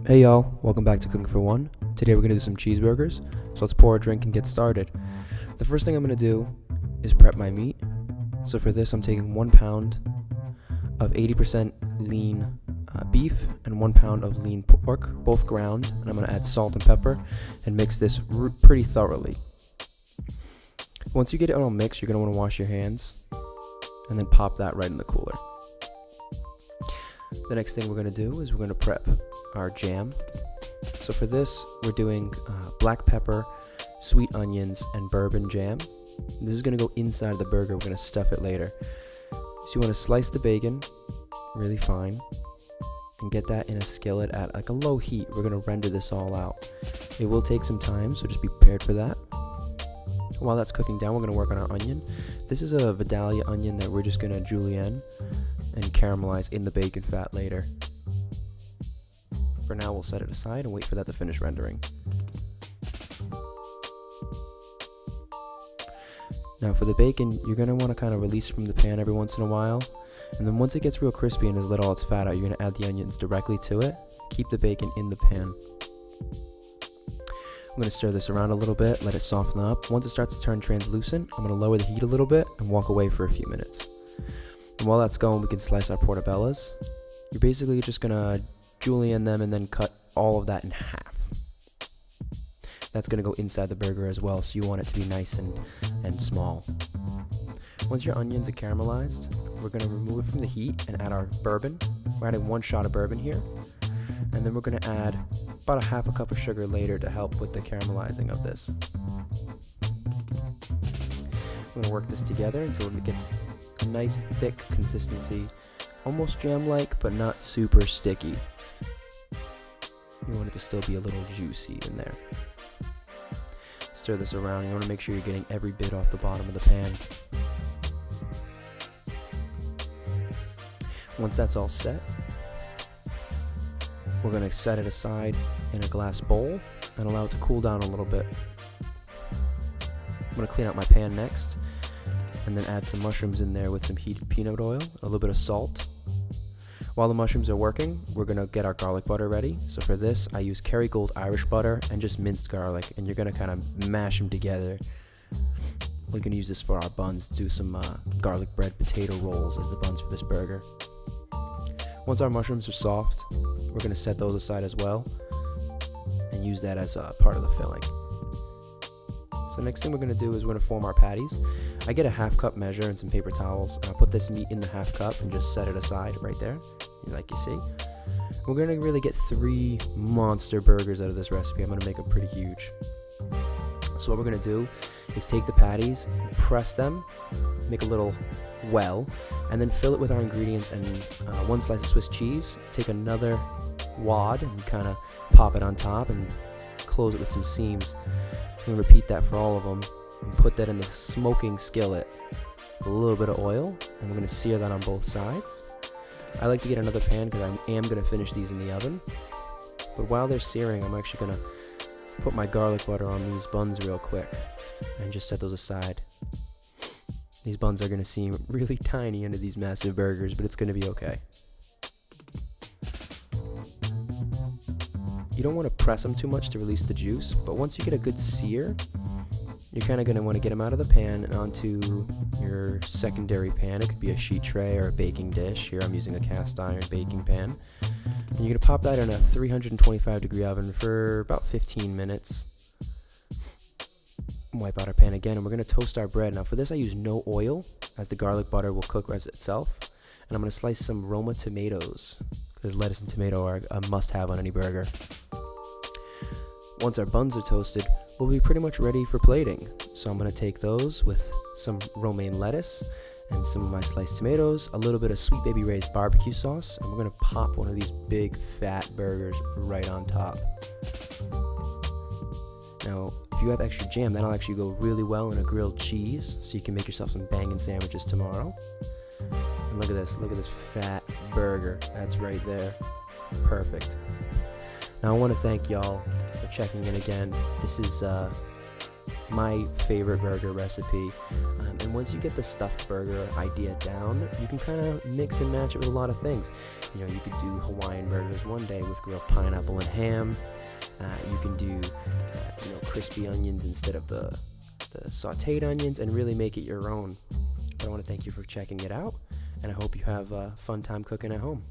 Hey y'all, welcome back to Cooking for One. Today we're going to do some cheeseburgers, so let's pour a drink and get started. The first thing I'm going to do is prep my meat. So for this I'm taking 1 pound of 80% lean beef and 1 pound of lean pork, both ground, and I'm going to add salt and pepper and mix this pretty thoroughly. Once you get it all mixed, you're going to want to wash your hands and then pop that right in the cooler. The next thing we're going to do is we're going to prep our jam. So for this, we're doing black pepper, sweet onions, and bourbon jam. This is going to go inside the burger. We're going to stuff it later. So you want to slice the bacon really fine and get that in a skillet at like a low heat. We're going to render this all out. It will take some time, so just be prepared for that. While that's cooking down, we're going to work on our onion. This is a Vidalia onion that we're just going to julienne and caramelize in the bacon fat later. For now, we'll set it aside and wait for that to finish rendering. Now for the bacon, you're going to want to kind of release it from the pan every once in a while. And then once it gets real crispy and has let all its fat out, you're going to add the onions directly to it. Keep the bacon in the pan. I'm going to stir this around a little bit, let it soften up. Once it starts to turn translucent, I'm going to lower the heat a little bit and walk away for a few minutes. And while that's going, we can slice our portabellas. You're basically just going to julienne them and then cut all of that in half. That's going to go inside the burger as well, so you want it to be nice and small. Once your onions are caramelized, we're going to remove it from the heat and add our bourbon. We're adding 1 shot of bourbon here. And then we're going to add about a half a cup of sugar later to help with the caramelizing of this. I'm going to work this together until it gets a nice thick consistency, almost jam-like, but not super sticky. You want it to still be a little juicy in there. Stir this around. You want to make sure you're getting every bit off the bottom of the pan. Once that's all set, we're going to set it aside in a glass bowl and allow it to cool down a little bit. I'm going to clean out my pan next and then add some mushrooms in there with some heated peanut oil, a little bit of salt. While the mushrooms are working, we're going to get our garlic butter ready. So for this, I use Kerrygold Irish butter and just minced garlic, and you're going to kind of mash them together. We can use this for our buns, do some garlic bread potato rolls as the buns for this burger. Once our mushrooms are soft, we're going to set those aside as well and use that as part of the filling. So the next thing we're going to do is we're going to form our patties. I get a half cup measure and some paper towels, and I'll put this meat in the half cup and just set it aside right there, like you see. We're going to really get 3 monster burgers out of this recipe. I'm going to make them pretty huge. So what we're going to do is take the patties, press them, make a little well, and then fill it with our ingredients and 1 slice of Swiss cheese. Take another wad and kind of pop it on top and close it with some seams. I'm going to repeat that for all of them and put that in the smoking skillet with a little bit of oil, and we're going to sear that on both sides. I like to get another pan because I am going to finish these in the oven. But while they're searing, I'm actually going to put my garlic butter on these buns real quick and just set those aside. These buns are going to seem really tiny under these massive burgers, but it's going to be okay. You don't want to press them too much to release the juice, but once you get a good sear, you're kind of going to want to get them out of the pan and onto your secondary pan. It could be a sheet tray or a baking dish. Here I'm using a cast iron baking pan. And you're going to pop that in a 325 degree oven for about 15 minutes. Wipe out our pan again, and we're going to toast our bread. Now for this I use no oil, as the garlic butter will cook as itself. And I'm going to slice some Roma tomatoes, because lettuce and tomato are a must-have on any burger. Once our buns are toasted, we'll be pretty much ready for plating. So I'm going to take those with some romaine lettuce and some of my sliced tomatoes, a little bit of Sweet Baby Ray's barbecue sauce, and we're going to pop one of these big fat burgers right on top. Now, if you have extra jam, that'll actually go really well in a grilled cheese, so you can make yourself some bangin' sandwiches tomorrow. And look at this fat burger. That's right there. Perfect. Now I want to thank y'all for checking in again. This is my favorite burger recipe, and once you get the stuffed burger idea down, you can kind of mix and match it with a lot of things. You know, you could do Hawaiian burgers one day with grilled pineapple and ham. You can do, crispy onions instead of the sauteed onions, and really make it your own. But I want to thank you for checking it out, and I hope you have a fun time cooking at home.